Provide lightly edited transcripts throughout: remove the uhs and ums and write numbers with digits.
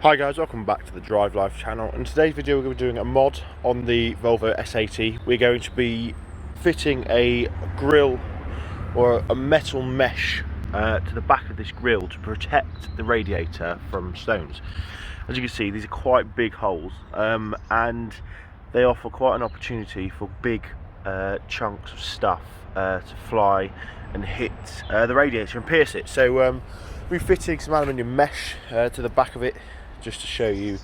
Hi guys, welcome back to the Drive Life channel. In today's video we're going to be doing a mod on the Volvo S80. We're going to be fitting a grille or a metal mesh to the back of this grille to protect the radiator from stones. As you can see, these are quite big holes and they offer quite an opportunity for big chunks of stuff to fly and hit the radiator and pierce it. So we're fitting some aluminium mesh to the back of it, just to show you,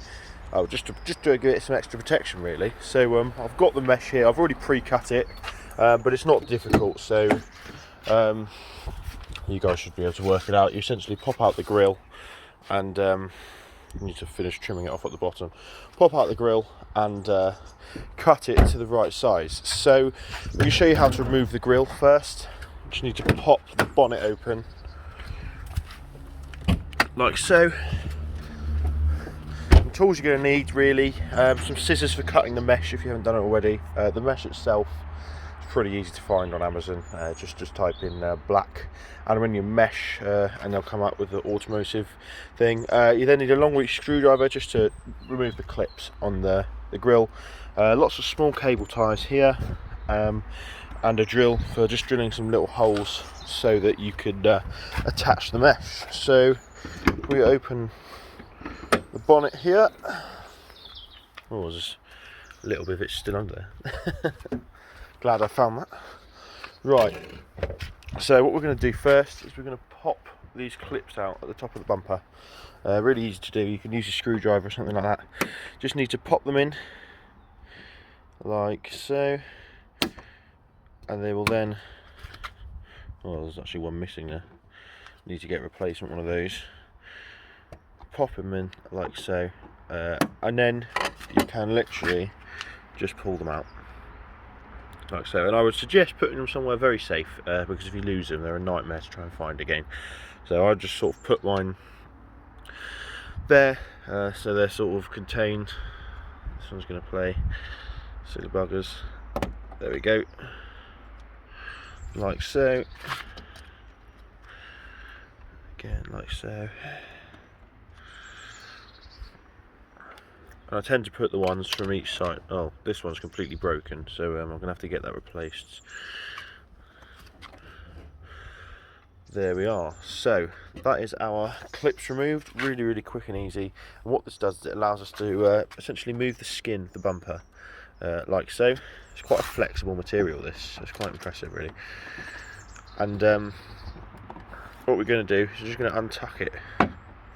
just to give it some extra protection really. So I've got the mesh here. I've already pre-cut it, but it's not difficult, so you guys should be able to work it out. You essentially pop out the grille and you need to finish trimming it off at the bottom. Pop out the grille and cut it to the right size. So we can show you how to remove the grille first. You just need to pop the bonnet open like so. Tools you're going to need really, some scissors for cutting the mesh if you haven't done it already. The mesh itself is pretty easy to find on Amazon. Just type in black aluminium mesh and they'll come up with the automotive thing. You then need a long reach screwdriver just to remove the clips on the grille. Lots of small cable ties here and a drill for just drilling some little holes so that you could attach the mesh. So we open the bonnet here. Oh, there's just a little bit of it still under there. Glad I found that. Right, so what we're going to do first is we're going to pop these clips out at the top of the bumper. Really easy to do. You can use a screwdriver or something like that. Just need to pop them in like so, and they will then, oh, there's actually one missing there. Need to get a replacement one of those. Pop them in like so, and then you can literally just pull them out like so. And I would suggest putting them somewhere very safe, because if you lose them they're a nightmare to try and find again. So I just sort of put mine there, so they're sort of contained. This one's going to play silly buggers. There we go, like so, again like so. And I tend to put the ones from each side. Oh, this one's completely broken, so I'm going to have to get that replaced. There we are. So that is our clips removed. Really quick and easy. And what this does is it allows us to essentially move the skin of the bumper like so. It's quite a flexible material, this. It's quite impressive really. And what we're going to do is we're just going to untuck it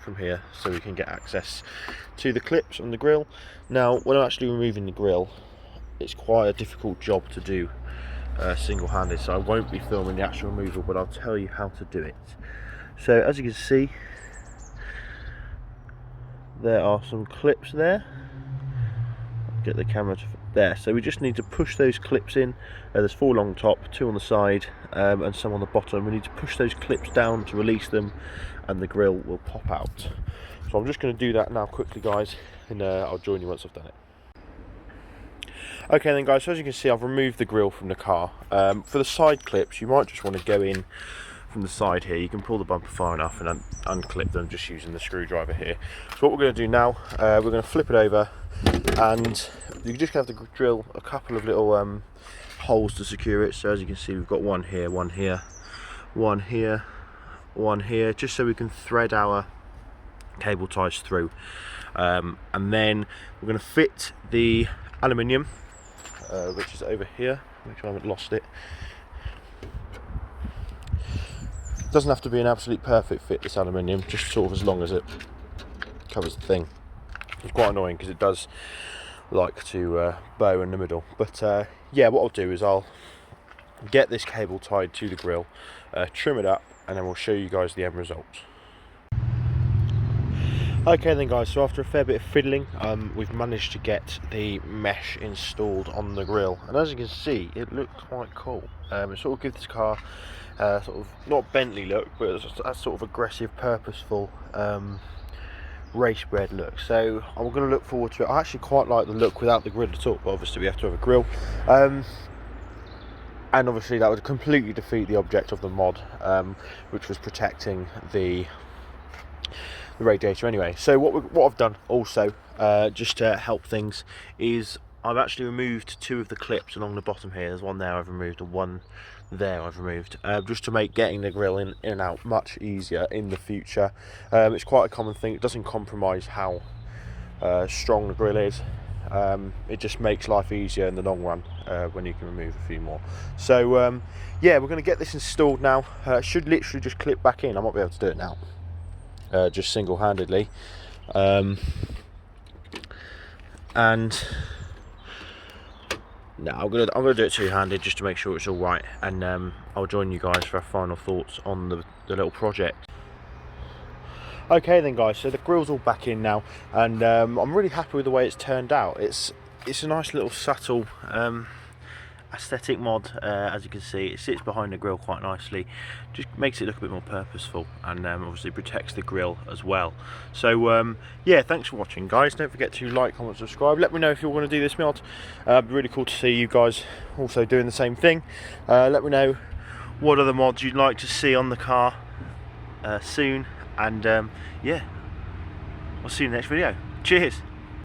from here so we can get access to the clips on the grille. Now when I'm actually removing the grille, it's quite a difficult job to do single-handed, so I won't be filming the actual removal, but I'll tell you how to do it. So as you can see, there are some clips there. Get the camera to there. So we just need to push those clips in. There's 4 along top, 2 on the side, and some on the bottom. We need to push those clips down to release them, and the grille will pop out. So I'm just going to do that now quickly, guys, and I'll join you once I've done it. Okay then, guys, so as you can see, I've removed the grille from the car. For the side clips, you might just want to go in from the side here. You can pull the bumper far enough and unclip them just using the screwdriver here. So what we're going to do now, we're going to flip it over, and you just have to drill a couple of little holes to secure it. So as you can see, we've got one here, one here, one here, one here, just so we can thread our cable ties through. And then we're going to fit the aluminium, which is over here. Make sure I haven't lost it. Doesn't have to be an absolute perfect fit, this aluminium, just sort of as long as it covers the thing. It's quite annoying because it does like to bow in the middle, but yeah, what I'll do is I'll get this cable tied to the grille, trim it up, and then we'll show you guys the end result. Okay then, guys, so after a fair bit of fiddling, we've managed to get the mesh installed on the grille, and as you can see, it looks quite cool. It sort of gives this car sort of not Bentley look, but it's that sort of aggressive, purposeful race bred look. So I'm going to look forward to it. I actually quite like the look without the grille at all, but obviously we have to have a grille, and obviously that would completely defeat the object of the mod, which was protecting the the radiator anyway. So what I've done also, just to help things, is I've actually removed 2 of the clips along the bottom here. There's one there I've removed and one there I've removed, just to make getting the grill in and out much easier in the future. It's quite a common thing. It doesn't compromise how strong the grill is. It just makes life easier in the long run when you can remove a few more. So yeah, we're going to get this installed now. Should literally just clip back in. I might be able to do it now, just single-handedly, and no, I'm gonna do it two-handed just to make sure it's all right, and I'll join you guys for our final thoughts on the little project. Okay then guys, so the grill's all back in now, and I'm really happy with the way it's turned out. It's a nice little subtle aesthetic mod. As you can see, it sits behind the grill quite nicely, just makes it look a bit more purposeful, and obviously protects the grill as well. So yeah, thanks for watching guys. Don't forget to like, comment, subscribe. Let me know if you want to do this mod. It'd be really cool to see you guys also doing the same thing. Let me know what other mods you'd like to see on the car soon, and yeah, I'll see you in the next video. Cheers.